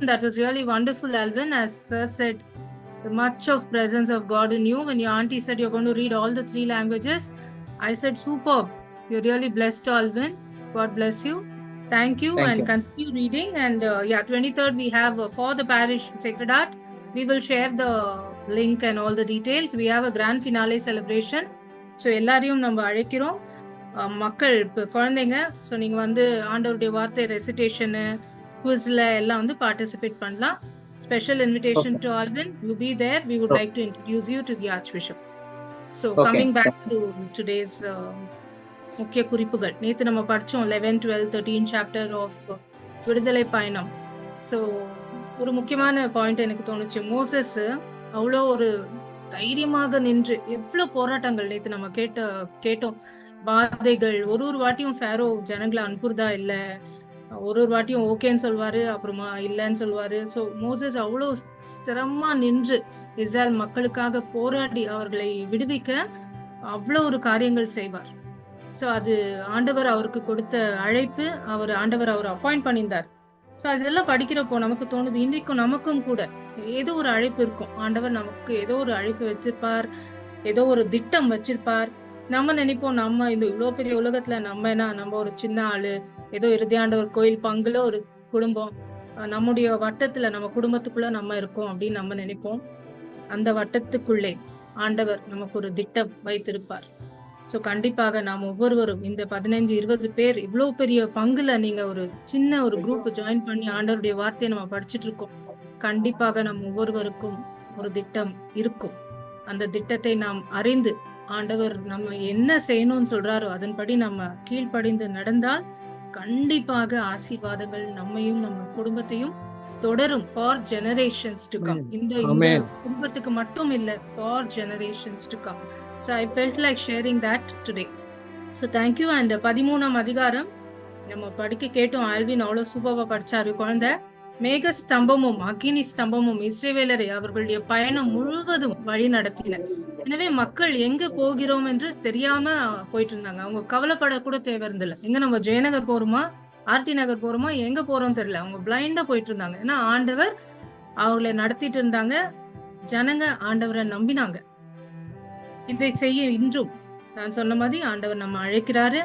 That was really wonderful, Alvin. As Sir said, much of presence of God in you. When your auntie said you're going to read all the 3 languages, I said, superb. You're really blessed, Alvin. God bless you. Thank you. Thank and you. continue reading. And 23rd, we have for the parish Sacred Heart. We will share the link and all the details. We have a grand finale celebration. So எல்லாரையும் நம்ம அழைக்கிறோம். மக்கள் இப்போ குழந்தைங்க, so நீங்கள் வந்து ஆண்டவருடைய வார்த்தை ரெசிடேஷனு குவிஸ்ல எல்லாம் வந்து பார்ட்டிசிபேட் பண்ணலாம். Special invitation to Alvin. You be there. We would like to introduce you to the Archbishop. So coming back to today's முக்கிய குறிப்புகள், நேற்று நம்ம படித்தோம் 11, 12, 13 சாப்டர் ஆஃப் விடுதலை பயணம். ஸோ ஒரு முக்கியமான பாயிண்ட் எனக்கு தோணுச்சு. மோசஸ் அவ்வளோ ஒரு தைரியமாக நின்று எவ்வளோ போராட்டங்கள் நேற்று நம்ம கேட்டோம். பாதைகள், ஒரு வாட்டியும் ஃபேரோ ஜனங்களை அனுப்புறதா இல்லை, ஒரு வாட்டியும் ஓகேன்னு சொல்வாரு, அப்புறமா இல்லைன்னு சொல்வாரு. ஸோ மோசஸ் அவ்வளோ ஸ்திரமா நின்று இஸ்ரேல் மக்களுக்காக போராடி அவர்களை விடுவிக்க அவ்வளோ ஒரு காரியங்கள் செய்வார். ஸோ அது ஆண்டவர் அவருக்கு கொடுத்த அழைப்பு. ஆண்டவர் அவர் அப்பாயிண்ட் பண்ணியிருந்தார். ஸோ அதெல்லாம் படிக்கிறப்போ நமக்கு தோணுது, இன்றைக்கும் நமக்கும் கூட ஏதோ ஒரு அழைப்பு இருக்கும். ஆண்டவர் நமக்கு ஏதோ ஒரு அழைப்பு வச்சிருப்பார், ஏதோ ஒரு திட்டம் வச்சிருப்பார். நம்ம நினைப்போம், நம்ம இந்த இவ்வளோ பெரிய உலகத்துல நம்ம ஒரு சின்ன ஆளு, ஏதோ இறுதியாண்டவர் கோயில் பங்குல ஒரு குடும்பம், நம்முடைய வட்டத்துல நம்ம குடும்பத்துக்குள்ள நம்ம இருக்கோம் அப்படின்னு நம்ம நினைப்போம். அந்த வட்டத்துக்குள்ளே ஆண்டவர் நமக்கு ஒரு திட்டம் வைத்திருப்பார். ஸோ கண்டிப்பாக நாம் ஒவ்வொருவரும் இந்த 15-20 பேர் இவ்வளோ பெரிய பங்குல நீங்க ஒரு சின்ன ஒரு குரூப் ஜாயின் பண்ணி ஆண்டவருடைய வார்த்தையை நம்ம படிச்சுட்டு இருக்கோம். கண்டிப்பாக நம் ஒவ்வொருவருக்கும் ஒரு திட்டம் இருக்கும். அந்த திட்டத்தை நாம் அறிந்து ஆண்டவர் நம்ம என்ன செய்யணும்னு சொல்றாரோ அதன்படி நம்ம கீழ்ப்படிந்து நடந்தால் கண்டிப்பாக ஆசீர்வாதங்கள் நம்மையும் நம்ம குடும்பத்தையும் தொடரும் ஃபார் ஜெனரேஷன்ஸ் டு கம். இந்த குடும்பத்துக்கு மட்டும் இல்லை, for generations to come. So I felt like sharing that today. So thank you. And 13ஆம் அதிகாரம் நம்ம படிக்க கேட்டோம். ஆல்வின் அவ்வளோ சூப்பராக படிச்சாரு. குழந்தை மேக ஸ்தம்பமும் அக்கினி ஸ்தம்பமும் இஸ்ரவேலரை அவர்களுடைய பயணம் முழுவதும் வழி நடத்தின. எனவே மக்கள் எங்க போகிறோம் என்று தெரியாம போயிட்டு இருந்தாங்க. அவங்க கவலைப்பட கூட தேவை இருந்தில்ல. எங்க நம்ம ஜெயநகர் போறோமா, ஆர்டி நகர் போறோமா, எங்க போறோம் தெரியல. அவங்க பிளைண்டா போயிட்டு இருந்தாங்க. ஏன்னா ஆண்டவர் அவர்களை நடத்திட்டு இருந்தாங்க. ஜனங்க ஆண்டவரை நம்பினாங்க. இதை செய்ய இன்றும் நான் சொன்ன மாதிரி ஆண்டவர் நம்ம அழைக்கிறாரு.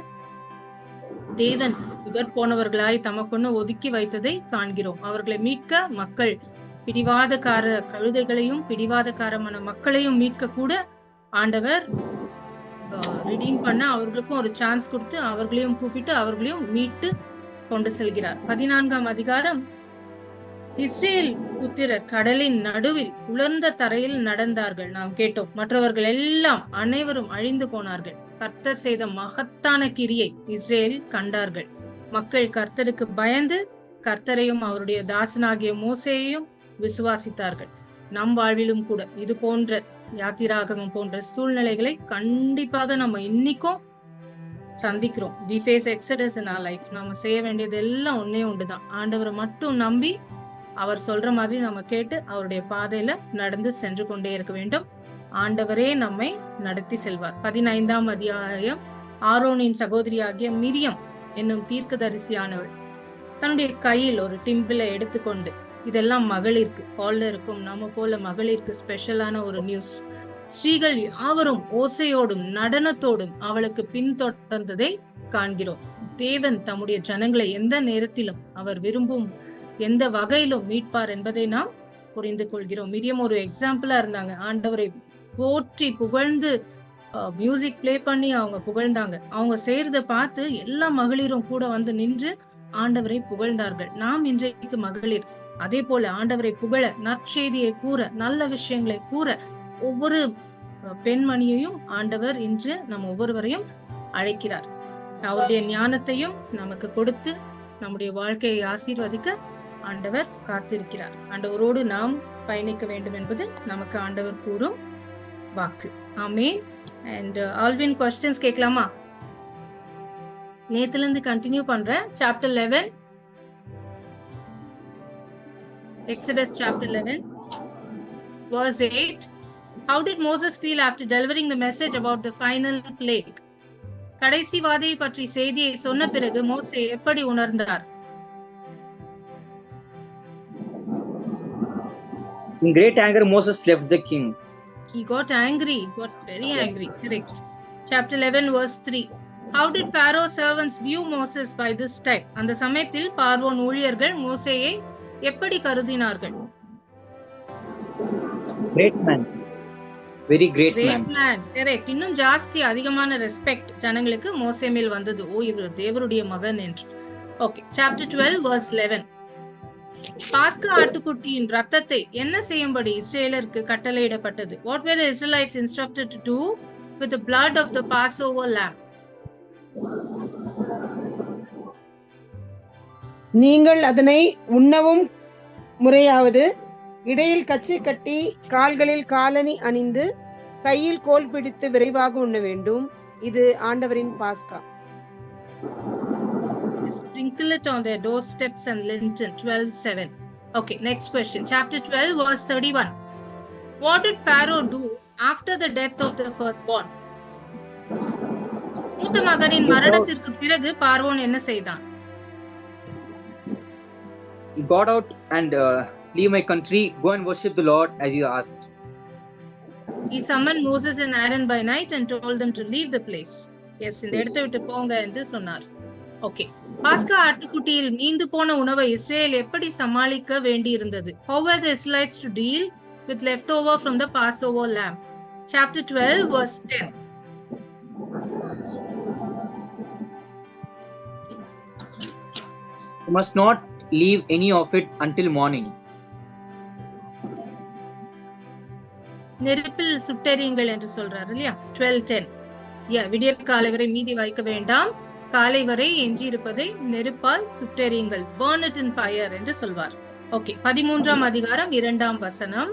தேவன் இவர் போனவர்களாய் தமக்கொன்னு ஒதுக்கி வைத்ததை காண்கிறோம். அவர்களை மீட்க மக்கள் பிடிவாதக்கார கழுதைகளையும் பிடிவாதக்காரமான மக்களையும் மீட்க கூட ஆண்டவர் ரிடீம் பண்ண அவர்களுக்கும் ஒரு சான்ஸ் கொடுத்து அவர்களையும் கூப்பிட்டு அவர்களையும் மீட்டு கொண்டு செல்கிறார். 14ஆம் அதிகாரம் இஸ்ரேல் புத்திரர் கடலின் நடுவில் உலர்ந்த தரையில் நடந்தார்கள். நாம் கேட்டோம். மற்றவர்கள் எல்லாம் அனைவரும் அழிந்து போனார்கள். கர்த்தர் செய்த மகத்தான கிரியை இஸ்ரேல் கண்டார்கள். மக்கள் கர்த்தருக்கு பயந்து கர்த்தரையும் அவருடைய தாசனாகிய மோசேயையும் விசுவாசித்தார்கள். நம் வாழ்விலும் கூட இது போன்ற யாத்திராகமம் போன்ற சூழ்நிலைகளை கண்டிப்பாக நம்ம இன்னைக்கும் சந்திக்கிறோம். We face exodus in our life. நம்ம செய்ய வேண்டியது எல்லாம் ஒன்னே ஒன்றுதான். ஆண்டவரை மட்டும் நம்பி அவர் சொல்ற மாதிரி நம்ம கேட்டு அவருடைய பாதையில நடந்து சென்று கொண்டே இருக்க வேண்டும். ஆண்டவரே நம்மை நடத்தி செல்வார். 15ஆம் அத்தியாயம் ஆரோனின் சகோதரியாகிய மிரியம் என்னும் தீர்க்கதரிசியானவள் தன்னுடைய கையில் ஒரு டிம்பிளை எடுத்துக்கொண்டு, இதெல்லாம் மகளிருக்கு, ஹால்ல இருக்கும் நம்ம போல மகளிருக்கு ஸ்பெஷலான ஒரு நியூஸ். ஸ்ரீகள் யாவரும் ஓசையோடும் நடனத்தோடும் அவளுக்கு பின்தொடர்ந்ததை காண்கிறோம். தேவன் தம்முடைய ஜனங்களை எந்த நேரத்திலும் அவர் விரும்பும் எந்த வகையிலும் மீட்பார் என்பதை நாம் புரிந்து கொள்கிறோம். மிரியம் ஒரு எக்ஸாம்பிளா இருந்தாங்க. ஆண்டவரை போற்றி புகழ்ந்து மியூசிக் பிளே பண்ணி அவங்க புகழ்ந்தாங்க. அவங்க செய்யறத பார்த்து எல்லா மகளிரும் கூட வந்து நின்று ஆண்டவரை புகழ்ந்தார்கள். நாம் இன்றைக்கு மகளிர் அதே போல ஆண்டவரை புகழ, நற்செய்தியை கூற, நல்ல விஷயங்களை கூற ஒவ்வொரு பெண்மணியையும் ஆண்டவர் இன்று நம்ம ஒவ்வொருவரையும் அழைக்கிறார். அவருடைய ஞானத்தையும் நமக்கு கொடுத்து நம்முடைய வாழ்க்கையை ஆசீர்வதிக்க ஆண்டவர் காத்திருக்கிறார். ஆண்டவரோடு நாம் பயணிக்க வேண்டும் என்பது நமக்கு ஆண்டவர் கூறும் வாக்கு. ஆமென். அண்ட் ஆல்வின் क्वेश्चंस கேட்கலாமா? நேத்துல இருந்து கண்டினியூ பண்றேன். Chapter 11, Exodus chapter 11 verse 8. How did Moses feel after delivering the message about the final plague? கடைசி வாதையை பற்றி செய்தியை சொன்ன பிறகு மோசே எப்படி உணர்ந்தார்? In great anger, Moses left the king. He got angry, got very angry. Correct. Chapter 11 verse 3. How did Pharaoh's servants view Moses by this time? அந்த சமயத்தில் பார்வோன் ஊழியர்கள் மோசேயை எப்படி கருதினார்கள்? Great man. Very great man. Correct. இன்னும் ஜாஸ்தி அதிகமான respect ஜனங்களுக்கு மோசே மேல் வந்தது. ஓ, இவர் தேவருடைய மகன் என்று. Okay, chapter 12 verse 11. பாஸ்கா ஆட்டுக்குட்டியின் ரத்தத்தை என்ன செய்யும்படி இஸ்ரேலருக்கு கட்டளையிடப்பட்டது? What were the Israelites instructed to do with the blood of the Passover lamb? நீங்கள் அதனை உண்ணவும் முறையாவது இடையில் கச்சை கட்டி கால்களில் காலணி அணிந்து கையில் கோல் பிடித்து விரைவாக உண்ண வேண்டும். இது ஆண்டவரின் பாஸ்கா. Sprinkle it on their doorsteps and lintel. 12:7. Okay, next question. Chapter 12 verse 31. What did Pharaoh do after the death of the firstborn? மூத்த மகனின் மரணத்திற்கு பிறகு பார்வோன் என்ன செய்தான்? He got out and leave my country, go and worship the Lord as you asked. He summoned Moses and Aaron by night and told them to leave the place. Yes, இந்த இடத்தை விட்டு போங்க என்று சொன்னார். ஓகே, பாஸ்கா ஆட்டுக்குட்டியில் மீந்து போன உணவை இஸ்ரேல் எப்படி சமாளிக்க வேண்டி இருந்தது? How were the Israelites to deal with leftover from the Passover lamb? Chapter 12 verse 10. You must not leave any of it until morning. நெருப்பில் சுட்டெரியுங்கள் என்று சொல்றாரு இல்லையா? 12:10. விடியற் காலை வரை மீதி வைக்க வேண்டாம், காலை வரை எஞ்சியிருப்பதை நெருப்பால் சுட்டெரியுங்கள். burn it in fire என்று சொல்வார். ஓகே, 13ஆம் அதிகாரம் 2ஆம் வசனம்.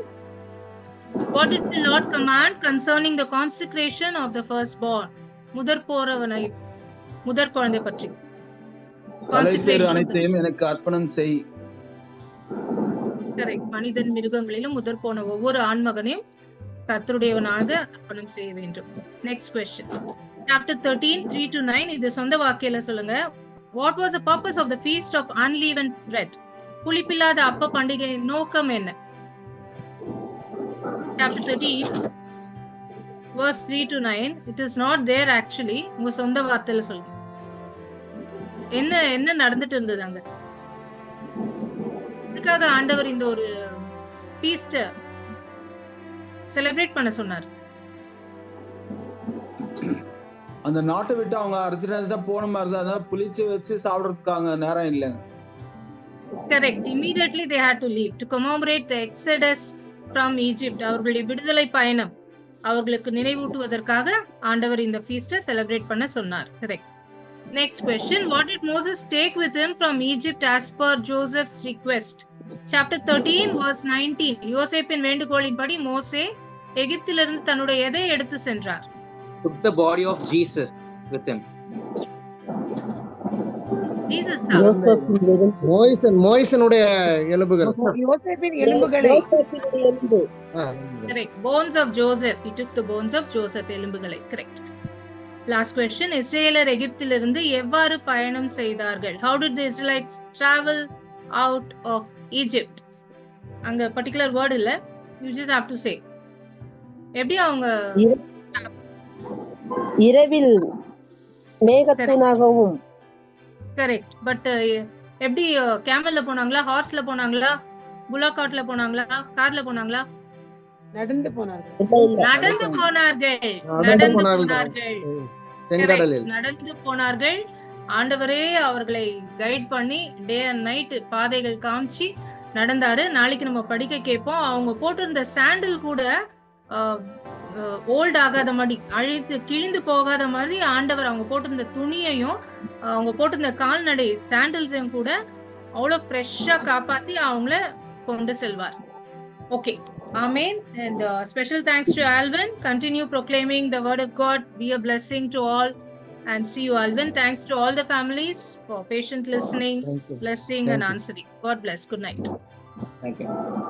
What did the Lord command concerning the consecration of the firstborn? முதற் குழந்தை பற்றி. தலைப்பேறு அனைத்தையும் எனக்கு அர்ப்பணம் செய். கரெக்ட். மனிதன் மிருகங்களிலும் முதற் போன ஒவ்வொரு ஆண்மகனையும் கர்த்தருடையவனாக அர்ப்பணம் செய்ய வேண்டும். Next question. Chapter 13 3 to 9. இது சொந்த வாக்கியல சொல்லுங்க. What was the purpose of the feast of unleavened bread? புளிப்பில்லாத அப்ப பண்டிகையின் நோக்கம் என்ன? Chapter 13 verse 3 to 9. It is not there actually. உங்க சொந்த வார்த்தையில சொல்லுங்க. என்ன நடந்துட்டு இருந்தது அங்க? இதுக்காக ஆண்டவர் இந்த ஒரு ஃபீஸ்ட் செலிப்ரேட் பண்ண சொன்னார். அந்த நாட்டை விட்டு அவங்க அர்ஜென்டா போன மாதிரி தான், அதான் புளிச்சு வச்சு சாப்பிடுறதுக்காக நேரம் இல்லைங்க. Correct. Immediately they had to leave to commemorate the exodus from Egypt. அவர்களுடைய விடுதலை பயணம் அவர்களுக்கு நினைவூட்டுவதற்காக ஆண்டவர் இந்த ஃபீஸ்டை செலிப்ரேட் பண்ண சொன்னார். Correct. Next question. What did Moses take with him from Egypt as per Joseph's request? Chapter 13 verse 19. யோசேப்பின் வேண்டுகோளின்படி மோசே எகிப்திலிருந்து தன்னுடைய எதை எடுத்து சென்றார்? Took the body of Jesus with him. மோயிசனுடைய எலும்புகள். யோசேப்பின் எலும்புகளை. Correct. Bones of Joseph. He took the bones of Joseph எலும்புகளை. Correct. Last question. இஸ்ரேலர் எகிப்திலிருந்து எவ்வாறு பயணம் செய்தார்கள்? How did the Israelites travel out of Egypt? அங்க particular word இல்ல, you just have to say. எப்படி அவங்க இரவில் மேகத்தூணாகவும். கரெக்ட். பட் எப்படி கேமல்ல போனாங்களா, ஹார்ஸ்ல போனாங்களா, புல்லாக் கார்ட்ல போனாங்களா, கார்ல போனாங்களா? நடந்து போனார்கள். நடந்து போனார்கள். ஆண்டவரே அவர்களை கைட் பண்ணி டே அண்ட் நைட் பாதைகள் காமிச்சு நடந்தாரு. நாளைக்கு நம்ம படிக்க கேட்போம். அவங்க போட்டிருந்த சாண்டில் கூட ஓல்ட் ஆகாத மாதிரி, அழித்து கிழிந்து போகாத மாதிரி ஆண்டவர் அவங்க போட்டிருந்த துணியையும் அவங்க போட்டிருந்த கால்நடை சாண்டில்ஸையும் கூட அவ்வளோ ஃப்ரெஷ்ஷா காப்பாத்தி அவங்கள கொண்டு செல்வார். Okay, Amen. And special thanks to Alvin. Continue proclaiming the word of God. Be a blessing to all. And see you, Alvin. Thanks to all the families for patient listening, blessing and answering. God bless. Good night. Thank you.